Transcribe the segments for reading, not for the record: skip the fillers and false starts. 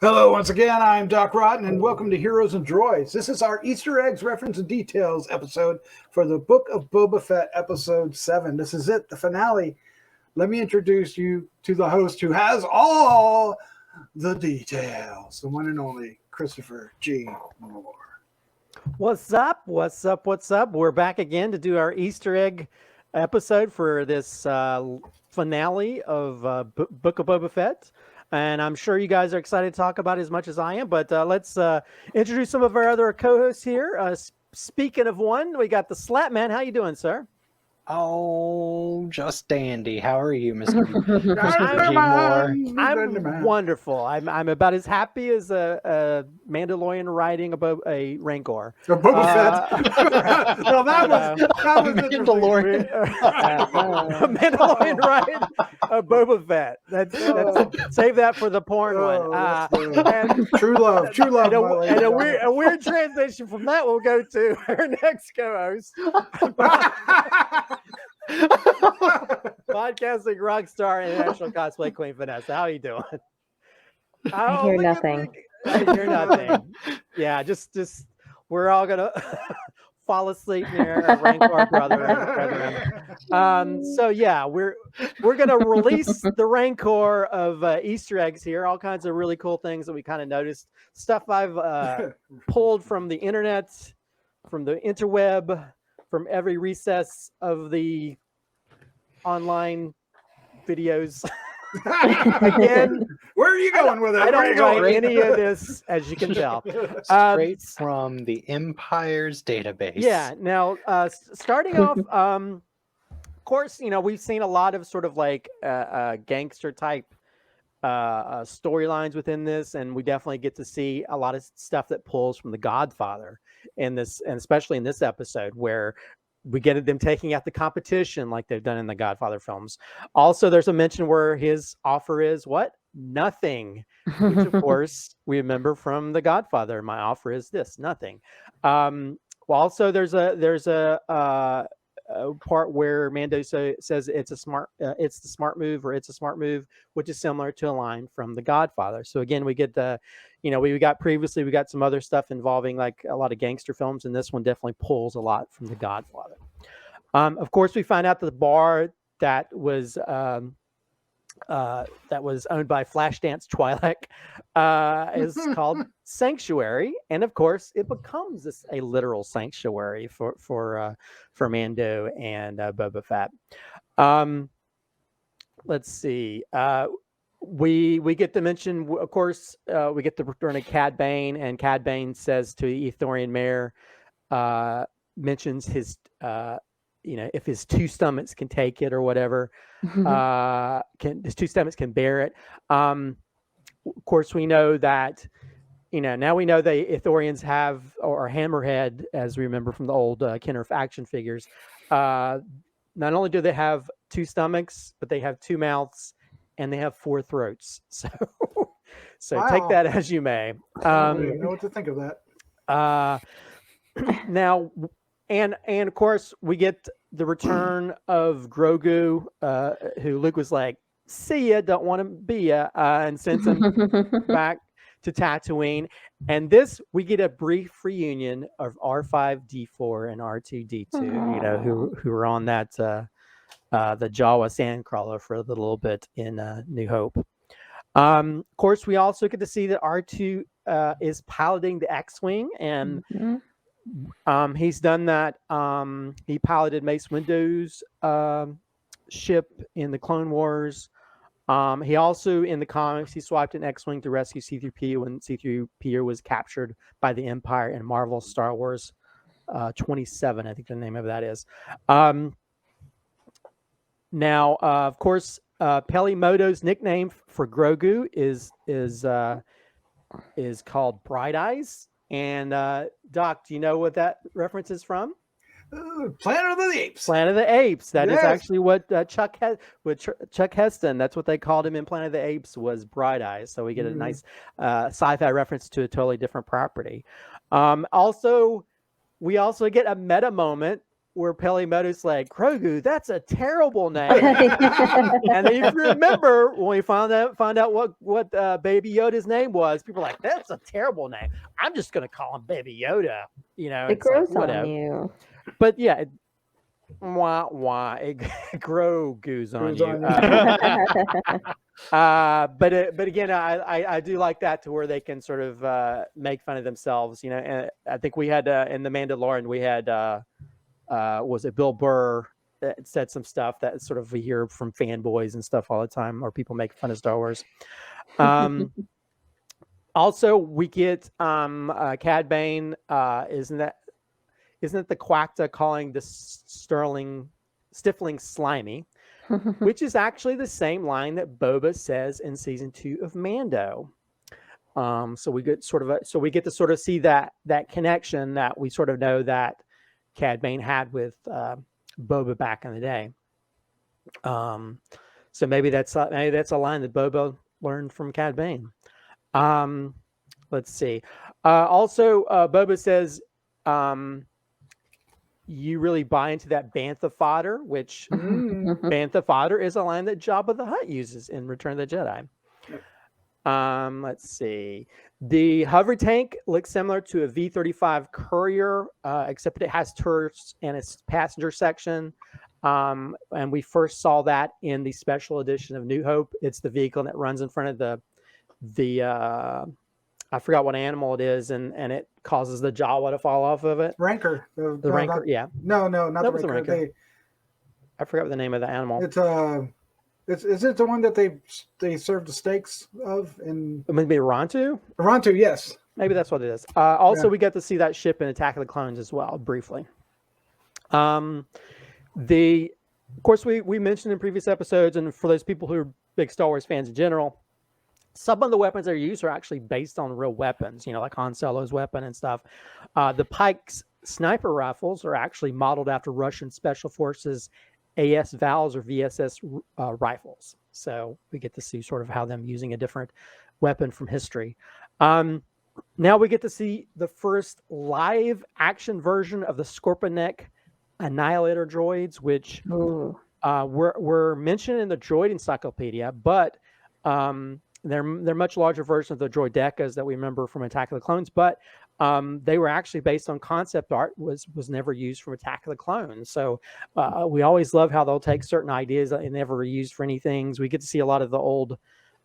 Hello, once again, I'm Doc Rotten, and welcome to Heroes and Droids. This is our Easter eggs, reference, and details episode for the Book of Boba Fett, episode 7. This is it, the finale. Let me introduce you to the host who has all the details, the one and only Christopher G. Moore. What's up? What's up? What's up? We're back again to do our Easter egg episode for this finale of Book of Boba Fett. And I'm sure you guys are excited to talk about it as much as I am. But let's introduce some of our other co-hosts here. Speaking of one, we got the SLATTMAN. How you doing, sir? Oh, just dandy. How are you, Mr. Moore? I'm wonderful. I'm about as happy as a Mandalorian riding a Rancor. So Boba Fett. No, that was Mandalorian. A Mandalorian ride a Boba Fett. That's save that for the porn one. And true love. And a weird transition from that. We'll go to our next co-host. Podcasting rock star, international cosplay queen Vanessa. How are you doing? I hear nothing. I hear nothing. Yeah, just we're all gonna fall asleep near our Rancor brethren. So yeah, we're gonna release the Rancor of Easter eggs here. All kinds of really cool things that we kind of noticed. Stuff I've pulled from the internet, from the interweb, from every recess of the online videos. Again, where are you going with it? I don't write any of this, as you can tell. Straight from the Empire's database. Yeah. Now, starting off, of course, we've seen a lot of sort of like gangster type storylines within this, and we definitely get to see a lot of stuff that pulls from The Godfather in this, and especially in this episode where we get them taking out the competition like they've done in the Godfather films. Also, there's a mention where his offer is what? Nothing, which of course we remember from The Godfather. My offer is this, nothing. Also, there's a part where Mando says it's the smart move, which is similar to a line from The Godfather. So again, we get we got some other stuff involving like a lot of gangster films, and this one definitely pulls a lot from The Godfather. Of course, we find out that the bar that was owned by Flashdance Twi'lek is called Sanctuary, and of course, it becomes a literal sanctuary for Mando and Boba Fett. Let's see. We get to mention, of course, we get the return of Cad Bane, and Cad Bane says to the Ithorian mayor, mentions his, if his two stomachs can take it or whatever, his two stomachs can bear it. Of course, we know that, now we know the Ithorians have, or Hammerhead, as we remember from the old Kenner action figures. Not only do they have two stomachs, but they have two mouths, and they have four throats. So Wow. Take that as you may. I don't even know what to think of that. Now, and of course, we get the return of Grogu, who Luke was like, "See ya, don't want to be ya," and sends him back to Tatooine. And this, we get a brief reunion of R5D4 and R2D2, who are on that the Jawa sandcrawler for a little bit in New Hope. Of course, we also get to see that R2 is piloting the X-Wing, and he's done that. He piloted Mace Windu's ship in the Clone Wars. He also, in the comics, he swiped an X-Wing to rescue C-3PO when C-3PO was captured by the Empire in Marvel Star Wars 27, I think the name of that is. Now, of course, Peli Motto's nickname for Grogu is called Bright Eyes. And Doc, do you know what that reference is from? Planet of the Apes. Planet of the Apes. That Yes. is actually what Chuck Heston. That's what they called him in Planet of the Apes, was Bright Eyes. So we get a nice sci-fi reference to a totally different property. We also get a meta moment where Pelimoto's like, Grogu, that's a terrible name. And if you remember when we found out what Baby Yoda's name was, people were like, that's a terrible name. I'm just gonna call him Baby Yoda. You know, It grows on you. But yeah, it Grogu's on you. But again, I do like that to where they can sort of make fun of themselves. You know, and I think we had in the Mandalorian we had was it Bill Burr that said some stuff that sort of we hear from fanboys and stuff all the time, or people make fun of Star Wars. Also, we get Cad Bane. Isn't it the Quacta calling the stifling slimy, which is actually the same line that Boba says in season 2 of Mando. So we get to sort of see that connection that we sort of know that Cad Bane had with Boba back in the day. So maybe that's a line that Boba learned from Cad Bane. Let's see. Also, Boba says, you really buy into that bantha fodder, which bantha fodder is a line that Jabba the Hutt uses in Return of the Jedi. Let's see. The hover tank looks similar to a V-35 Courier, except it has turrets and its passenger section. And we first saw that in the special edition of New Hope. It's the vehicle that runs in front of the I forgot what animal it is, and it causes the Jawa to fall off of it. Rancor. The Rancor, yeah. No, not the Rancor. I forgot what the name of the animal. Is it the one that they serve the steaks of in? It might be Rontu. Rontu, yes. Maybe that's what it is. Also, we got to see that ship in Attack of the Clones as well, briefly. Of course, we mentioned in previous episodes, and for those people who are big Star Wars fans in general, some of the weapons that are used are actually based on real weapons, you know, like Han Solo's weapon and stuff. The Pike's sniper rifles are actually modeled after Russian Special Forces AS Vals or VSS rifles. So we get to see sort of how them using a different weapon from history. Now we get to see the first live action version of the Scorpion Annihilator droids, which were mentioned in the Droid Encyclopedia, but they're much larger versions of the droidecas that we remember from Attack of the Clones, but they were actually based on concept art, was never used from Attack of the Clones. So we always love how they'll take certain ideas that they never used for anything. We get to see a lot of the old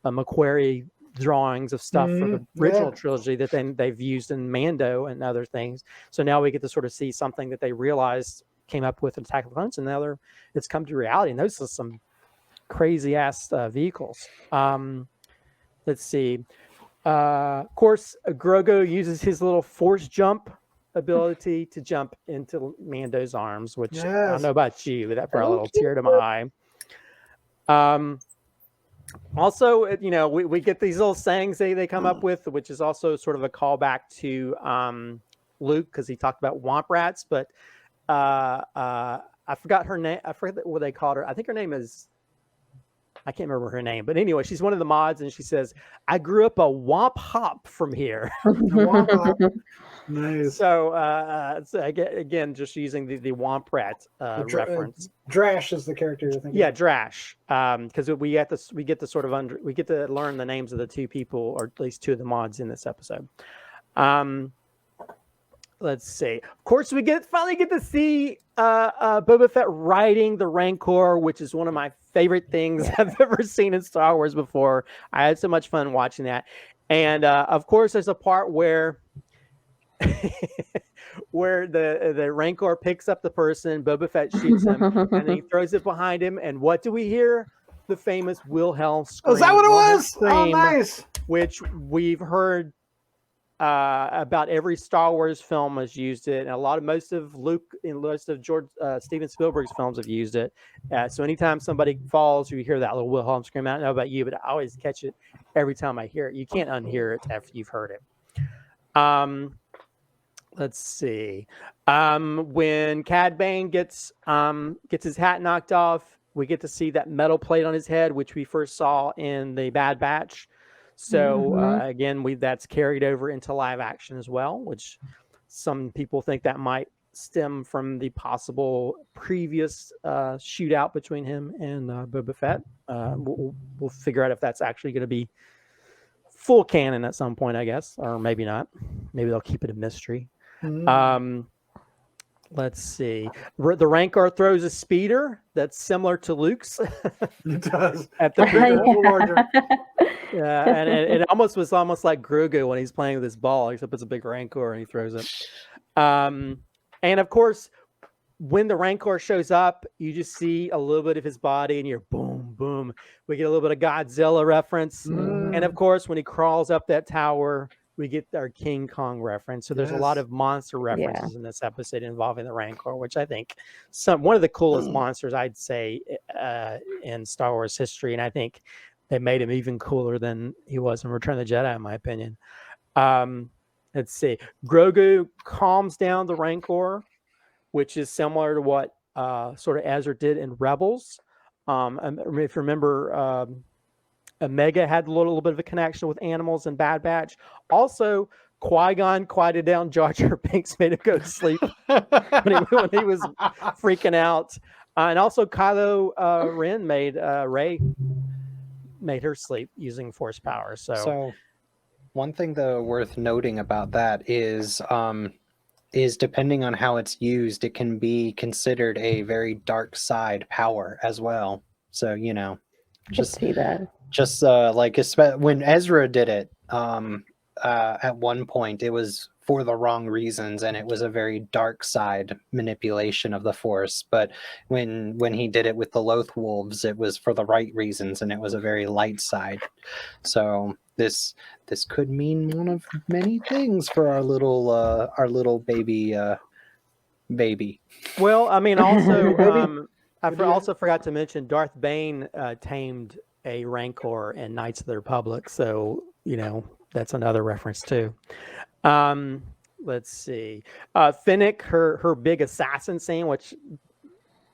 Macquarie drawings of stuff from the original trilogy that then they've used in Mando and other things. So now we get to sort of see something that they realized came up with Attack of the Clones, and now it's come to reality. And those are some crazy ass vehicles. Let's see. Of course, Grogu uses his little force jump ability to jump into Mando's arms, which I don't know about you, but that brought a little tear to my eye. Also, you know, we get these little sayings they come up with, which is also sort of a callback to Luke, because he talked about womp rats, but I forgot her name. I forget what they called her. I think her name is, I can't remember her name, but anyway, she's one of the mods, and she says, "I grew up a womp hop from here." Womp hop. Nice. So, again, just using the womp rat reference. Drash is the character you're thinking. Yeah, Drash. Because we get to learn the names of the two people, or at least two of the mods in this episode. Let's see. Of course, we finally get to see Boba Fett riding the Rancor, which is one of my favorite things I've ever seen in Star Wars before. I had so much fun watching that. And of course, there's a part where where the Rancor picks up the person, Boba Fett shoots him, and then he throws it behind him. And what do we hear? The famous Wilhelm scream. Oh, is that what it was? Scream, oh, nice. Which we've heard about every Star Wars film has used it, and most of George Steven Spielberg's films have used it. So anytime somebody falls, you hear that little Wilhelm scream. I don't know about you, but I always catch it every time I hear it. You can't unhear it after you've heard it. Let's see. When Cad Bane gets his hat knocked off, we get to see that metal plate on his head, which we first saw in the Bad Batch. So again, that's carried over into live action as well, which some people think that might stem from the possible previous shootout between him and Boba Fett. We'll figure out if that's actually going to be full canon at some point, I guess, or maybe not. Maybe they'll keep it a mystery. Let's see. The Rancor throws a speeder that's similar to Luke's. It does. At the A little larger. yeah, and it almost was almost like Grogu when he's playing with this ball, except it's a big Rancor and he throws it. And of course, when the Rancor shows up, you just see a little bit of his body, and you're boom, boom. We get a little bit of Godzilla reference, and of course, when he crawls up that tower, we get our King Kong reference. So there's a lot of monster references in this episode involving the Rancor, which I think one of the coolest monsters, I'd say, in Star Wars history. And I think they made him even cooler than he was in Return of the Jedi, in my opinion. Let's see. Grogu calms down the Rancor, which is similar to what sort of Ezra did in Rebels. If you remember, Omega had a little bit of a connection with animals in Bad Batch. Also, Qui-Gon quieted down Jar Jar Binks, made him go to sleep when he was freaking out. And also, Kylo Ren made Rey made her sleep using Force power. So one thing though worth noting about that is depending on how it's used, it can be considered a very dark side power as well. So just see that. Just like when Ezra did it, at one point it was for the wrong reasons, and it was a very dark side manipulation of the Force. But when he did it with the Loth Wolves, it was for the right reasons, and it was a very light side. So this could mean one of many things for our little baby. Well, I mean, also I also forgot to mention Darth Bane tamed a Rancor in Knights of the Republic, so that's another reference too. Let's see. Fennec, her big assassin scene, which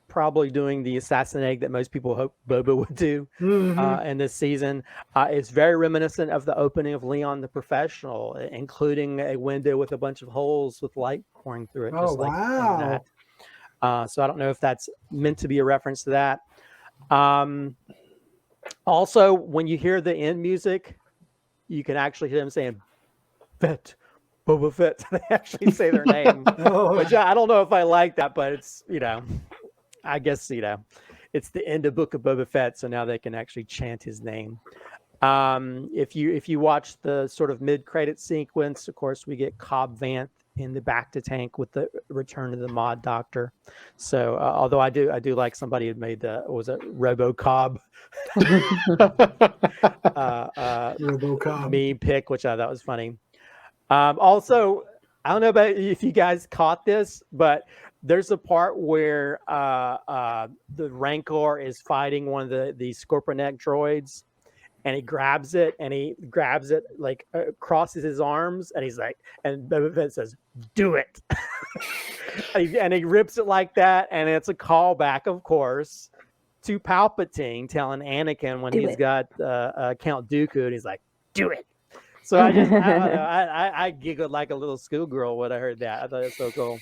probably doing the assassin egg that most people hope Boba would do in this season, is very reminiscent of the opening of Leon the Professional, including a window with a bunch of holes with light pouring through it. Oh, wow. So I don't know if that's meant to be a reference to that. Also, when you hear the end music, you can actually hear them saying Fett, Boba Fett. They actually say their name, which I don't know if I like that, but it's, I guess, it's the end of Book of Boba Fett, so now they can actually chant his name. If you watch the sort of mid-credit sequence, of course, we get Cobb Vanth in the Bacta tank with the return of the Mod Doctor. So although I do like somebody had made RoboCobb RoboCobb meme pick, which I thought was funny. Also, I don't know about if you guys caught this, but there's a part where the Rancor is fighting one of the Scorpion droids, and he grabs it like crosses his arms, and he's like, and Boba Fett says, "Do it," and he rips it like that, and it's a callback, of course, to Palpatine telling Anakin when he's got Count Dooku, and he's like, "Do it." So I giggled like a little schoolgirl when I heard that. I thought it was so cool,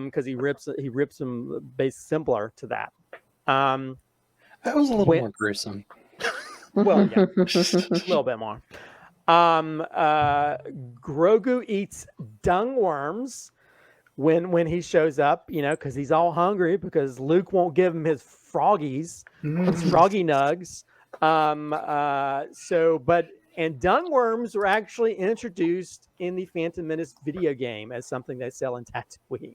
because he rips him based similar to that. That was a little more gruesome. Well, yeah, a little bit more. Grogu eats dung worms when he shows up, because he's all hungry because Luke won't give him his froggies, his froggy nugs. And dung worms were actually introduced in the Phantom Menace video game as something they sell in Tatooine.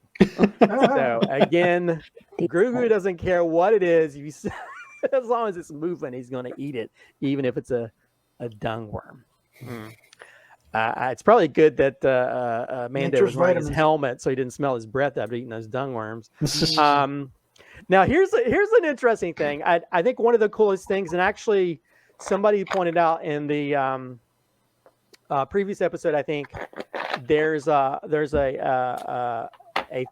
So again, Grogu doesn't care what it is. As long as it's moving, he's going to eat it, even if it's a dung worm. It's probably good that Mando was wearing his helmet so he didn't smell his breath after eating those dung worms. Now, here's an interesting thing. I think one of the coolest things, and actually somebody pointed out in the previous episode, I think there's a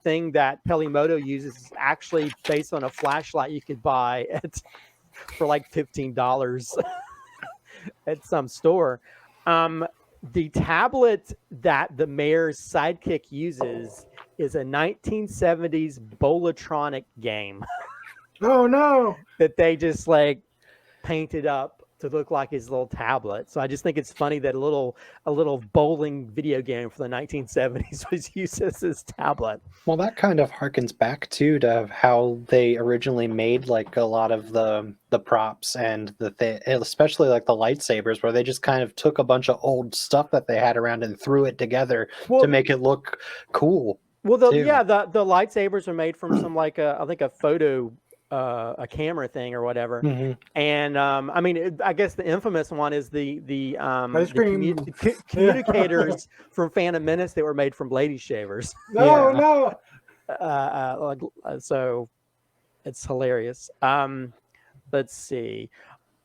thing that Pelimoto uses is actually based on a flashlight you could buy for like $15 at some store. The tablet that the mayor's sidekick uses is a 1970s Bolatronic game Oh no! that they just like painted up to look like his little tablet. So I just think it's funny that a little bowling video game from the 1970s was used as his tablet. Well, that kind of harkens back to how they originally made like a lot of the props and especially like the lightsabers, where they just kind of took a bunch of old stuff that they had around and threw it together to make it look cool. Well, the lightsabers are made from some like I think a photo a camera thing or whatever. Mm-hmm. And I mean, I guess the infamous one is the Ice cream communicators from Phantom Menace that were made from lady shavers. No. So it's hilarious. Let's see.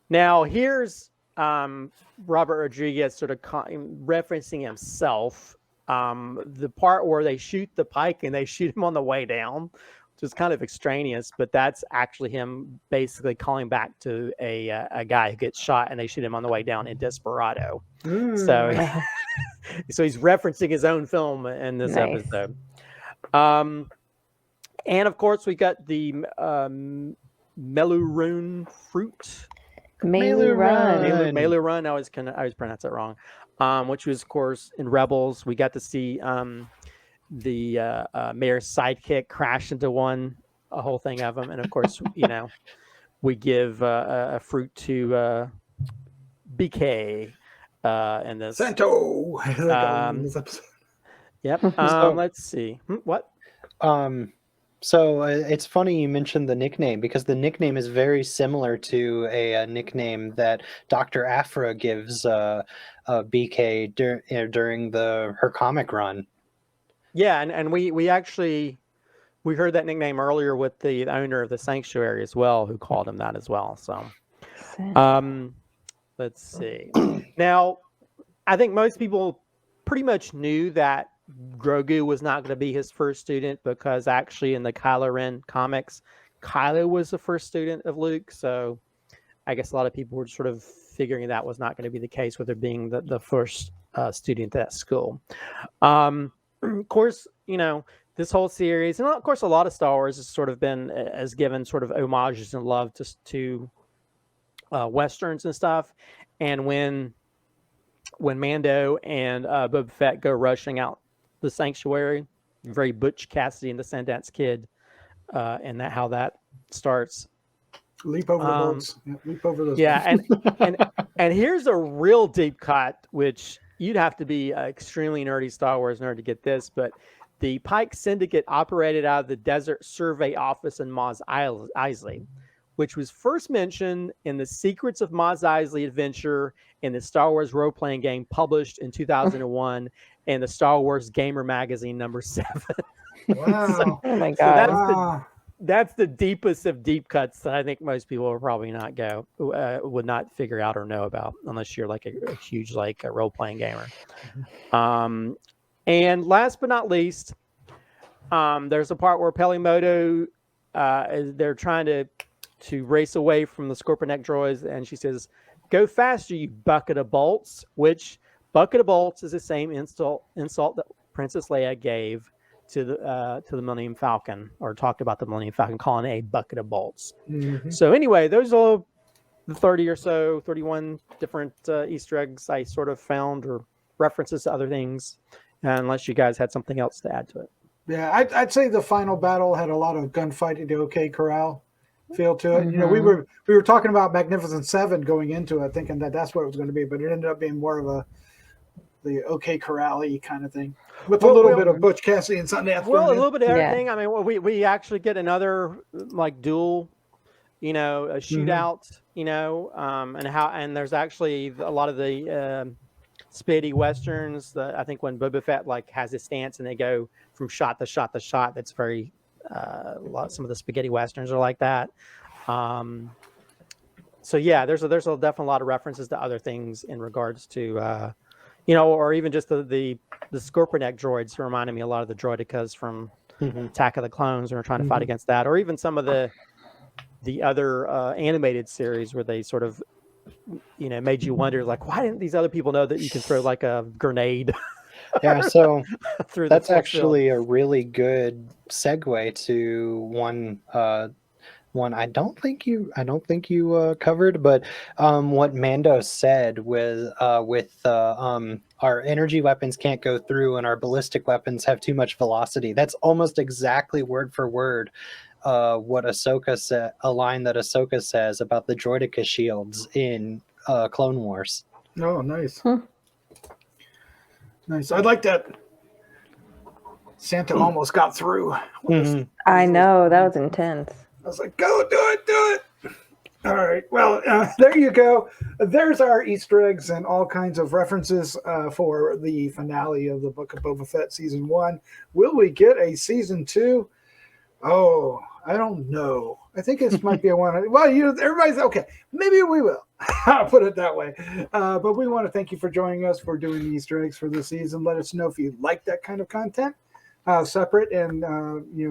Now here's Robert Rodriguez sort of referencing himself. The part where they shoot the Pike and they shoot him on the way down, which is kind of extraneous, but that's actually him basically calling back to a guy who gets shot and they shoot him on the way down in Desperado. So he's referencing his own film in this episode. And of course we got the Melurun fruit. Melurun. I always pronounce that wrong. Which was, of course, in Rebels. We got to see the mayor's sidekick crash into a whole thing of them. And of course, we give a fruit to BK in this. Santo. Yep. Let's see. What? So it's funny you mentioned the nickname, because the nickname is very similar to a nickname that Dr. Aphra gives BK during her comic run. Yeah, and we actually heard that nickname earlier with the owner of the Sanctuary as well, who called him that as well. So, let's see. Now, I think most people pretty much knew that Grogu was not going to be his first student, because actually in the Kylo Ren comics, Kylo was the first student of Luke. So I guess a lot of people were sort of figuring that was not going to be the case with her being the first student at school. Of course, this whole series, and of course a lot of Star Wars has sort of has given sort of homages and love to Westerns and stuff. And when Mando and Boba Fett go rushing out the Sanctuary, very Butch Cassidy and the Sundance Kid, and how that starts. Leap over the boats. Leap over those. Yeah, and here's a real deep cut, which you'd have to be an extremely nerdy Star Wars nerd to get this, but the Pike Syndicate operated out of the Desert Survey Office in Mos Eisley, which was first mentioned in the Secrets of Mos Eisley adventure in the Star Wars role-playing game published in 2001 in the Star Wars Gamer magazine #7. Wow. Oh my God. So that's the deepest of deep cuts that I think most people will probably would not figure out or know about, unless you're like a huge a role-playing gamer. And last but not least, there's a part where Pelimoto, they're trying to race away from the Scorpion droids, and she says, "Go faster, you bucket of bolts," which bucket of bolts is the same insult that Princess Leia gave to the Millennium Falcon, or talked about the Millennium Falcon calling it a bucket of bolts. Mm-hmm. So anyway, those are the 31 different Easter eggs I sort of found, or references to other things, unless you guys had something else to add to it. Yeah, I'd say the final battle had a lot of gunfighting to OK Corral feel to it. Mm-hmm. We were talking about Magnificent Seven going into it, thinking that's what it was going to be, but it ended up being more of the OK Corral-y kind of thing, with a little bit of Butch Cassidy and Sundance. Well, a little bit of everything. Yeah. I mean, we actually get another duel, a shootout, and there's actually a lot of the spaghetti westerns. I think when Boba Fett has his stance and they go from shot to shot to shot, that's very some of the spaghetti westerns are like that. So yeah, there's definitely a lot of references to other things in regards to or even just the Scorpion droids reminded me a lot of the droidicas from Attack of the Clones, when we're trying to fight against that, or even some of the other animated series where they sort of made you wonder, why didn't these other people know that you can throw a grenade Yeah, so through the that's force actually a really good segue to one I don't think you covered, but what Mando said with our energy weapons can't go through and our ballistic weapons have too much velocity. That's almost exactly word for word what Ahsoka said, a line that Ahsoka says about the droideka shields in Clone Wars. Oh, nice. Hmm. Nice. I like that. Santa almost got through. Mhm. I know, that was intense. I was like, go do it. All right. Well, there you go. There's our Easter eggs and all kinds of references for the finale of the Book of Boba Fett Season 1. Will we get a Season 2? Oh, I don't know. I think this might be a one. Well, everybody's okay. Maybe we will. I'll put it that way. But we want to thank you for joining us for doing the Easter eggs for this season. Let us know if you like that kind of content, separate and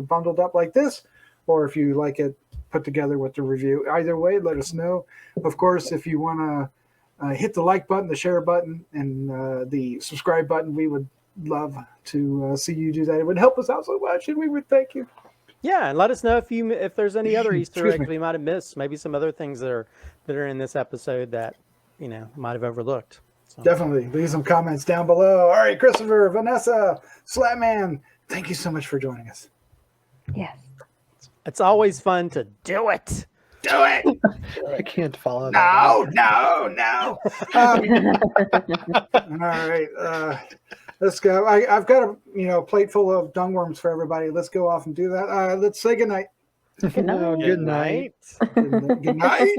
bundled up like this, or if you like it put together with the review. Either way, let us know. Of course, if you want to hit the like button, the share button, and the subscribe button, we would love to see you do that. It would help us out so much, and we would thank you. Yeah, and let us know if there's any other Easter Excuse eggs me. we might have missed. Maybe some other things that are in this episode that might have overlooked. So. Definitely leave some comments down below. All right, Christopher, Vanessa, SLATTMAN, thank you so much for joining us. Yes. It's always fun to do it. Do it. I can't follow that. No. All right, let's go. I've got a plate full of dung worms for everybody. Let's go off and do that. Let's say goodnight. Good night. Oh, good night. Good night.